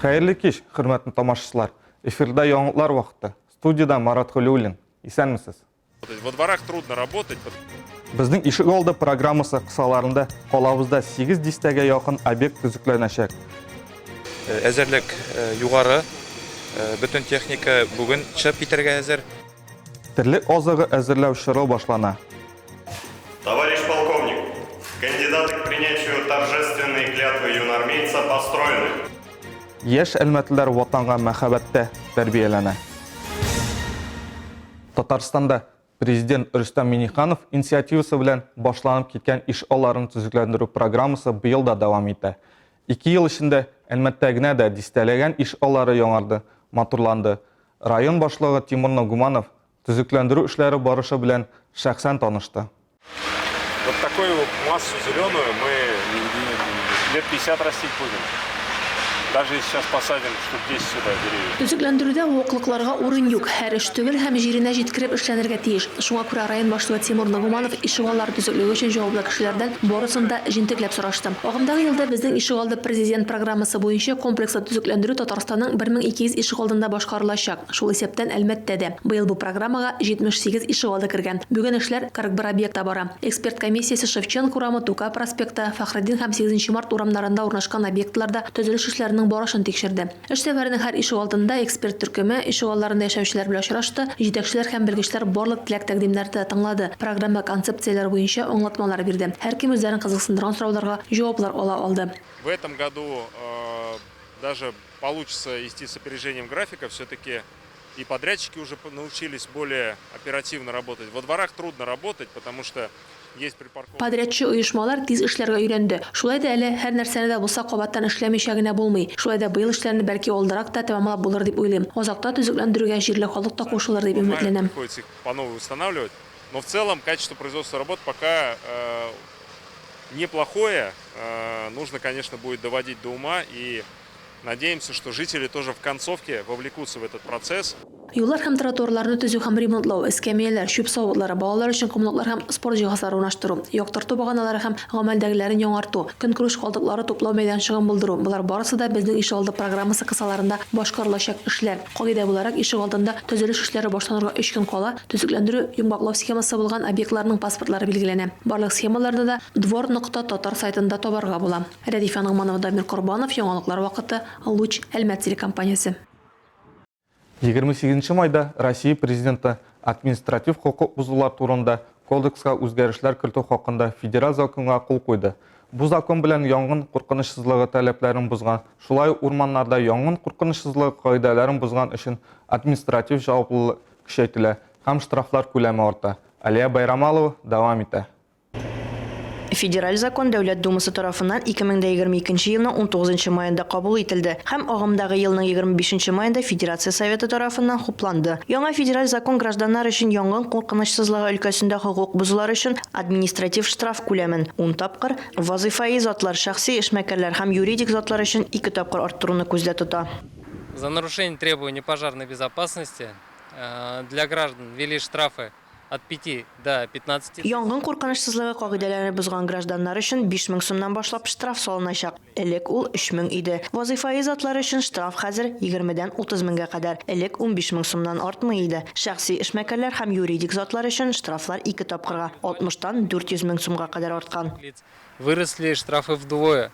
Xayrli kеш, hürmetli tomoshachilar. Efirda yangilar vaqti. Studiyada Marat Xululin. Isanmisiz? Во дворах трудно работать. Bizning Ишик oldi programmasi qisqalarында qo'limizda 8 distəgə yaxın obyekt tüzüklənəcək. Әзерлек югары, bütün техника бүген чыгып китәргә әзер. Тирлек азыгы әзерләү эшләре башлана. Товарищ полковник, кандидаты к принятию торжественной клятвы юнармейца построены. Яшь әлмәтләр ватанга мәхәббәттә тәрбияләнә. Татарстанда Президент Рөстәм Миңнеханов инициативасы белән башланып киткән иш алларын төзекләндерү программасы быел да дәвам итә. 2 ел эчендә Әлмәттә генә дә дистәләгән иш аллары яңарды, матурланды. Район башлыгы Тимур Нагуманов төзекләндерү эшләре барышы белән шәхсән танышты. Вот такую массу зеленую мы лет 50 растить будем. Даже если сейчас посадим штук 10 сюда деревьев. Төзекләндерүдә ваклыкларга урын юк. Һәр эш түгел һәм җиренә җиткереп эшләнергә тиеш. Шуңа күрә район башлыгы Тимур Нагуманов ишегаллар төзеклеү өчен җаваплы кешеләрдән барысын да җентекләп сорашты. Агымдагы елда безнең ишегалды президент программасы буенча комплекслы төзекләндерү Татарстанның 1200 ишегалдында башкарылачак. Шул исәптән Әлмәттә дә. Быел бу программага 78 ишегалды кергән. Бүген эшләр 41 объектта бара. Эксперт комиссиясе Шевченко урамы, Тука проспекты, Фахреддин һәм 8 март урамнарында урнашкан объектларда төзелеш эшләренең барышын тикшерде. Эш сәфәренең һәр ишегалдында эксперт төркеме ишегалларында яшәүчеләр белән очрашты, җитәкчеләр һәм белгечләр барлык теләк тәкъдимнәрне тыңлады. Программа концепцияләре буенча аңлатмалар бирде. Һәр кем үзләрен кызыксындырган сорауларга җаваплар ала алды. В этом году даже получится идти с опережением графика. Все-таки и подрядчики уже научились более оперативно работать. Во дворах трудно работать, потому что Подрядчы оешмалар тиз эшләргә өйрәнде. Шулай да әле һәр нәрсәне дә булса кабаттан эшләмичә генә булмый. Шулай да быел эшләрне бәлки алдарак та тәмамлап булыр дип уйлыйм. Азакта төзекләндерүгә җирле халык та кушылыр дип өметләнәм. По-новому устанавливать. Но в целом качество производства работ пока неплохое. Нужно, конечно, будет доводить до ума и надеемся, что жители тоже в концовке вовлекутся в этот процесс. Юллар һәм тротуарларны төзү һәм ремонтлау, эскәмияләр, шүп савытлары, балалар өчен комлыклар һәм спорт җиһазлары урнаштыру, яктырту баганалары һәм гамәлдәгеләрен яңарту, көнкүреш калдыклары туплау мәйданчыгын булдыру. Булар барысы да безнең ишегалды программасы кысаларында башкарылачак эшләр. Кагыйдә буларак ишегалдында төзелеш эшләре башланырга 3 көн кала төзекләндерү йомгаклау схемасы булган объектларның паспортлары билгеләнә. Барлык схемаларны да двор.татар сайтында табарга була. Рәдифә Нагманова, Дамир Корбанов, яңалыклар вакыты, Луч, Әлмәт телекомпаниясе. 28 майда Россия президенты административ хукук бузулар турында кодекска үзгәрешләр кертү хакында федераль законга кул куйды. Бу закон белән янгын куркынычсызлыгы таләпләрен бузган, шулай урманнарда янгын куркынычсызлыгы кагыйдәләрен бузган өчен административ җаваплылык көчәйтелә һәм штрафлар күләме арта. Алия Байрамалова дәвам итә. Федераль закон Дәүләт Думасы тарафыннан 2022 елның 19 маенда кабул ителде һәм агымдагы елның 25 маенда Федерация Советы тарафыннан хупланды. Яңа федераль закон гражданнар өчен янгын куркынычсызлыгы өлкәсендә хукук бузулар өчен административ штраф күләмен 10 тапкыр, вазифаи затлар, шәхси эшмәкәрләр һәм юридик затлар өчен 2 тапкыр арттыруны күздә тота. За нарушение требований пожарной безопасности для граждан ввели штрафы от 5 до 15. Янгын куркынычсызлыгы кагыйдәләрен бузган гражданнар өчен 5000 сумнан башлап штраф салыначак. Элек ул 3000 иде. Вазифаи затлар өчен штраф хәзер 20-дән 30 меңгә кадәр. Элек 15000 сумнан артмый иде. Шәхси эшмәкәрләр һәм юридик затлар өчен штрафлар 2 тапкырга 60-тан 400 мең сумга кадәр арткан. Выросли штрафы вдвое,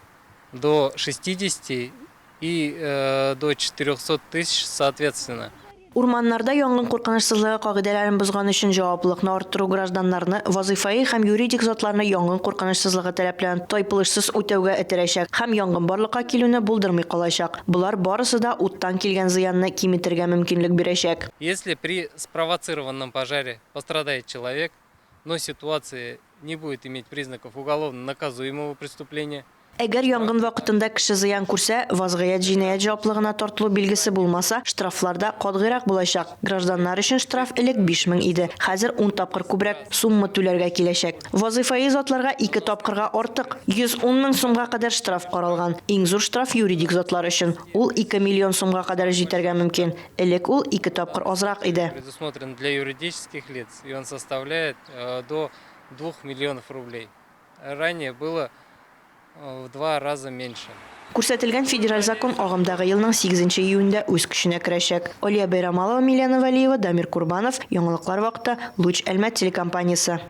до 60 и до 400 тысяч соответственно. Урманнарда янгын куркынычсызлыгы кагыйдәләрен бузган өчен җаваплылыкны арттыру гражданнарны вазифаи һәм юридик затларны янгын куркынычсызлыгы таләпләрен тайпылышсыз үтәүгә этәрәчәк һәм янгын барлыкка килүне булдырмый калачак. Булар барысы да уттан килгән зыянны киметергә мөмкинлек бирәчәк. Если при спровоцированном пожаре пострадает человек, но ситуация не будет иметь признаков уголовно наказуемого преступления, Әгәр янгын вакытында кеше зыян күрсә, вазгыять җинаять җаваплылыгына тартылу билгесе булмаса, штрафларда катгыйрак булачак. Гражданнар өчен штраф элек 5000 иде. Хәзер 10 тапкыр күбрәк сумма түләргә киләчәк. Вазифаи затларга 2 тапкырга артык 110 мең сумга кадәр штраф каралган. Иң зур штраф юридик затлар өчен. Ул 2 миллион сумга кадәр җитәргә мөмкин. Элек ул 2 тапкыр азрак иде. Предусмотрен для юридических лиц, и он составляет до 2 миллионов рублей. Ранее было в 2 раза меньше. Күрсәтелгән федераль закон агымдагы елның 8 июньдә үз көченә керәчәк. Алия Байрамалова, Милена Валиева, Дамир Курбанов, яңалыклар вакыты, Луч Әлмәт телекомпаниясе.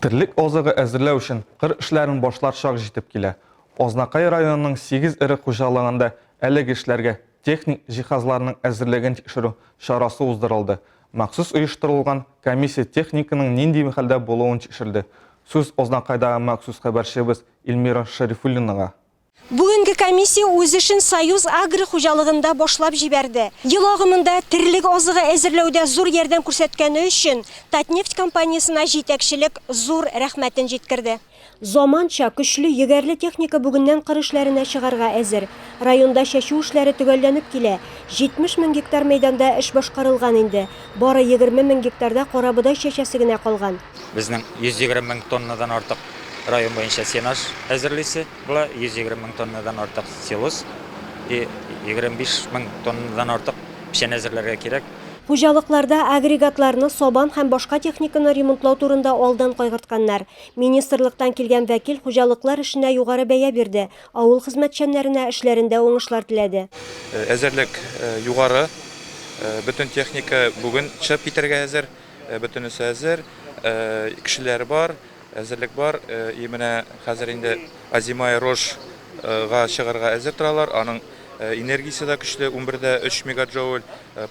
Терлек азыгы әзерләү өчен кыр эшләрен башлар чак җитеп килә. Азнакай районының 8 ире хуҗалыгында әлеге эшләргә техник җиһазларның әзерлеген тикшерү чарасы уздырылды. Махсус оештырылган комиссия техниканың нинди хәлдә булуын тикшерде. Сүз Азнакайдагы махсус хәбәрчебез Илмира Шәрифуллинага. Бүгінгі комиссия өз ішін Союз агры хуҗалыгында башлап җибәрде. Ел агымында терлек азыгы әзерләүдә зур ярдәм күрсәткәне өчен Татнефть компаниясына җитәкчелек зур рәхмәтен җиткерде. Заманча көчле егәрле техника бүгеннән кыр эшләренә чыгарга әзер. Районда чәчү эшләре төгәлләнеп килә. 70 мең гектар мәйданда эш башкарылган инде. Бары 20 мең гектарда карабыдай чәчәсе генә калган. Безнең 120 мең тоннадан артык район буенча сенаж әзерлисе, була 120 мең тоннадан артык силос и 25 мең тоннадан артык печән әзерләргә кирәк. Хуҗалыкларда агрегатларны, сабан һәм башка техниканы ремонтлау турында алдан кайгыртканнар. Министрлыктан килгән вәкил хуҗалыклар эшенә югары бәя бирде. Авыл хезмәтчәннәренә эшләрендә уңышлар теләде. Әзерлек югары, бөтен техника бүген чыгып китәргә әзер, бөтенесе әзер, кешеләр бар, әзерлек бар. Менә хәзер инде Азимай Рожга чыгарга әзер торалар. Аның энергиясе да көчле, 11-дә 3 мегаджоуль,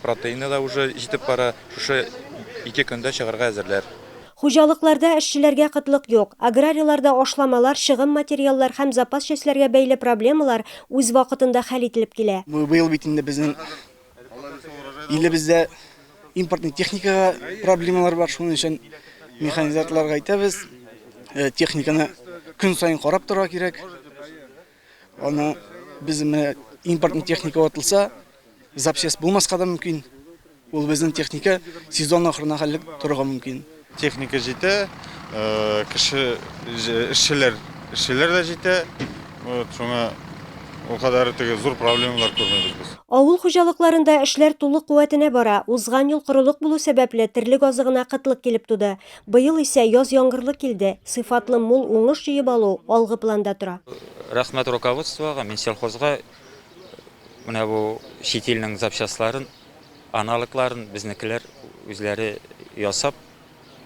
протеины да уже җитеп бара. Шушы 2 көндә чыгарга әзерләр. Хуҗалыкларда эшчеләргә кытлык юк. Аграрийларда ашламалар, чыгым материаллар һәм запас чәчләргә бәйле проблемалар үз вакытында хәл ителеп килә. Быел бит инде безнең илебездә импортный техника проблемалар бар. Шуның өчен механизаторларга әйтәбез, техниканы көн сайын карап торырга кирәк. Аны безнең импортный техника ватылса, запчасть булмаска да мөмкин. Ул безнең техника сезон ахырына хәллек торырга мөмкин. Техника җитә, кеше эшчеләр дә җитә. Шуңа о кадәр зур проблемалар күрмәбез без. Авыл хуҗалыкларында эшләр тулы куәтенә бара. Узган ел корылык булу сәбәпле терлек азыгына кытлык килеп туды. Быел исә яз яңгырлы килде. Сыйфатлы мул уңыш җыеп алу алгы планда тора. Рәхмәт руководствога, мен сельхозга менә бу чит илнең запчастларын, аналогларын безнекеләр үзләре ясап,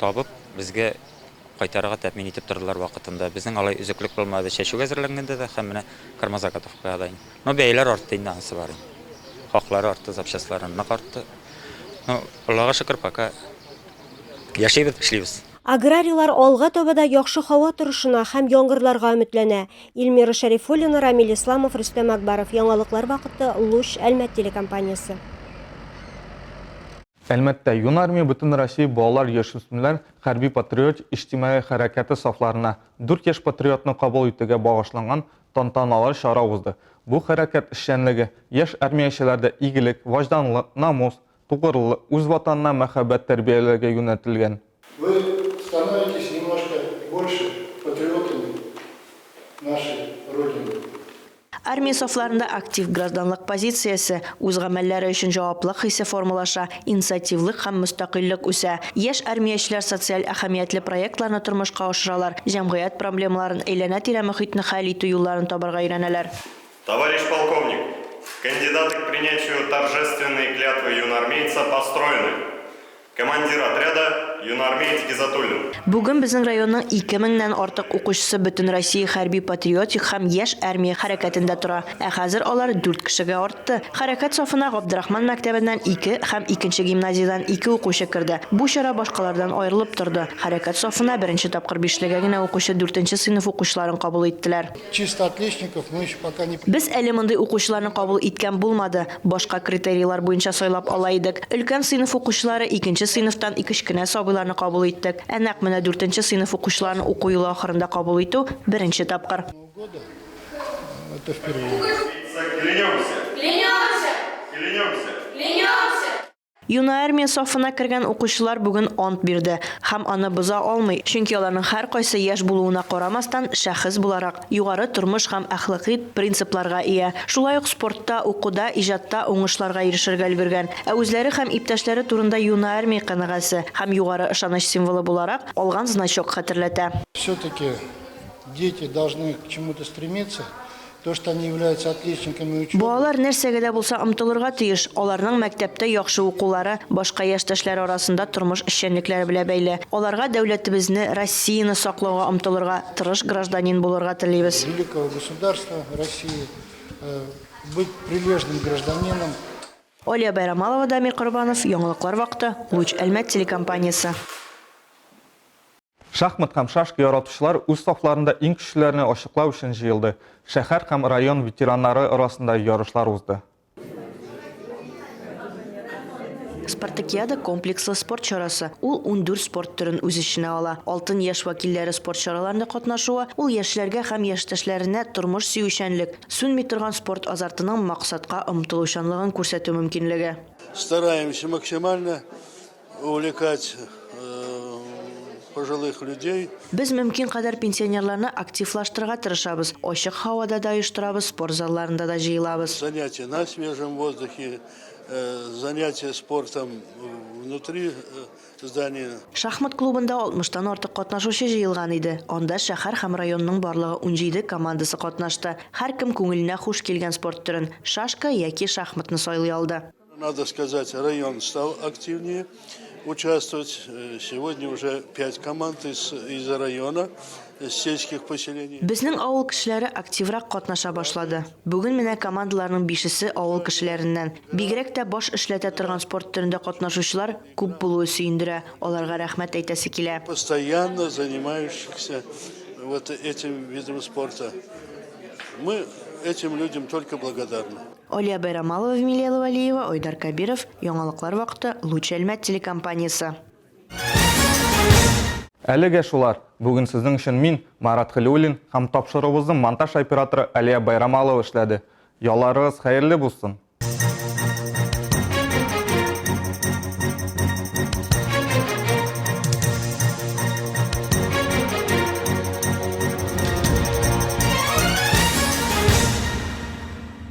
табып, безгә кайтарырга тәэмин итеп тордылар вакытында. Безнең алай үзеклек булмады. Чәчүгә әзерләнгәндә дә һәм менә Кармазагатовка да. Но бәяләр артты инде анысы бар. Хаклары артты, запчастларын артты. Ну, Аллага шөкер, пока яшәйбез, эшлибез. Аграрийлар алга табада яхшы һава торышына һәм яңгырларга өметләнә. Илмира Шәрифуллина, Рамил Исламов, Рөстәм Акбаров. Яңалыклар вакыты, Луч Әлмәт телекомпаниясе. Әлмәттә Юнармия бөтен Россия балалар яшүсмерләр хәрби патриот иҗтимаи хәрәкәте сафларына 4 яшь патриотны кабул итүгә багышланган тантаналы чара узды. Бу хәрәкәт эшчәнлеге яшь армиячеләрдә игелек, вожданлык, намус, тугрылык, үз ватанына мәхәббәт тәрбияләргә юнәтелгән. Вы становитесь немножко больше патриотами нашей Родины. Армия сафларында актив гражданлык позициясе, үз гамәлләре өчен җаваплылык хисе формалаша, инициативлык һәм мөстәкыйльлек үсә. Яшь армиячеләр социаль әһәмиятле проектларны тормышка ашыралар, җәмгыять проблемаларын әйләнә-тирә мөхитне хәл итү юлларын табарга өйрәнәләр. Товарищ полковник, кандидаты к принятию торжественной клятвы юнармейца построены. Командир отряда юнармеец Гизатуллин. Бүген безнең районның 2000-нән артык укучысы бөтен Россия хәрби патриотик һәм яшь армия хәрәкәтендә тора. Ә хәзер алар 4 кешегә артты. Хәрәкәт сафына Габдрахман мәктәбеннән 2 һәм 2нче гимназиядан 2 укучы керде. Бу чара башкалардан аерылып торды. Хәрәкәт сафына беренче тапкыр 5-легә генә укучы 4нче сыйныф укучыларын кабул иттеләр. Чисто отличников мы еще пока не... Без әле мондый укучыларны кабул иткән булмады. Башка критерийлар буенча сайлап ала идек. Өлкән сыйныф укучылары 2нче сыйныфтан 2 кечкенә сабыйларны кабул иттек. Ә нәкъ менә 4нче сыйныф укучыларны уку елы ахырында кабул итү беренче тапкыр. Это впервые. Юна армия сафына кергән укучылар бүген ант бирде һәм аны боза алмый, чөнки аларның һәр кайсы яшь булуына карамастан шәхес буларак югары тормыш һәм әхлакый принципларга ия. Шулай ук спортта, укуда, иҗатта уңышларга ирешергә өлгергән. Ә үзләре һәм иптәшләре турында Юна армия канагасы һәм югары ышаныч символы буларак алган значок хәтерләтә. Все-таки дети должны к чему-то стремиться, То, что они являются отличниками учебы. Балалар нәрсәгә дә булса омтылырга тиеш. Аларның мәктәптә яхшы укулары башка яшьтәшләр арасында тормыш эшчәнлекләре белән бәйле. Аларга дәүләтебезне, Россияны саклауга омтылырга, тырыш гражданин булырга телибез. Великого государства России, быть прилежным гражданином. Олия Байрамалова, Дамир Корбанов, Яңалыклар вакыты, Луч Әлмәт телекомпаниясе. Шахмат һәм шашка яратучылар үз сафларында иң көчлеләрне ачыклау өчен җыелды. Шәһәр һәм район ветераннары арасында ярышлар узды. Спартакиада комплекслы спорт чарасы. Ул 14 спорт түрен үз эченә ала. Алтын яшь вәкилләре спорт чараларында катнашуы, ул яшьләргә һәм яшьтәшләренә тормыш сөючәнлек, сүнми торган спорт азартының максатка омтылучанлыгын күрсәтү мөмкинлеге. Стараемся максимально увлекать пожилых людей. Без мөмкин кадәр пенсионерларны активлаштырырга тырышабыз. Ачык һавада да оештырабыз, спорт залларында да җыелабыз. Занятия на свежем воздухе, занятия спортом внутри здания. Шахмат клубында 60-тан артык катнашучы җыелган иде. Анда шәһәр һәм районның барлыгы 17 командасы катнашты. Һәркем күңеленә хуш килгән спорт түрен, шашка яки шахматны сайлый алды. Надо сказать, район стал активнее участвовать. Сегодня уже 5 команд из района, из сельских поселений. Безнең авыл кешеләре активрак катнаша башлады. Бүген менә командаларның 5-се авыл кешеләреннән. Бигрәк тә баш эшләтә торган спорт төрендә катнашучылар күп булуы сөендерә. Аларга рәхмәт әйтәсе килә. Постоянно занимающихся вот этим видом спорта. Мы этим людям только благодарны. Олия Байрамалова, Эмилия Валиева, Ойдар Кабиров, Яңалыклар вакыты, Луч Әлмәт телекомпаниясе. Әлегә шулар. Бүген сезнең өчен мин, Марат Хәлиуллин һәм тапшырыгыбызның монтаж операторы Алия Байрамалова эшләде. Ялларыгыз хәерле булсын.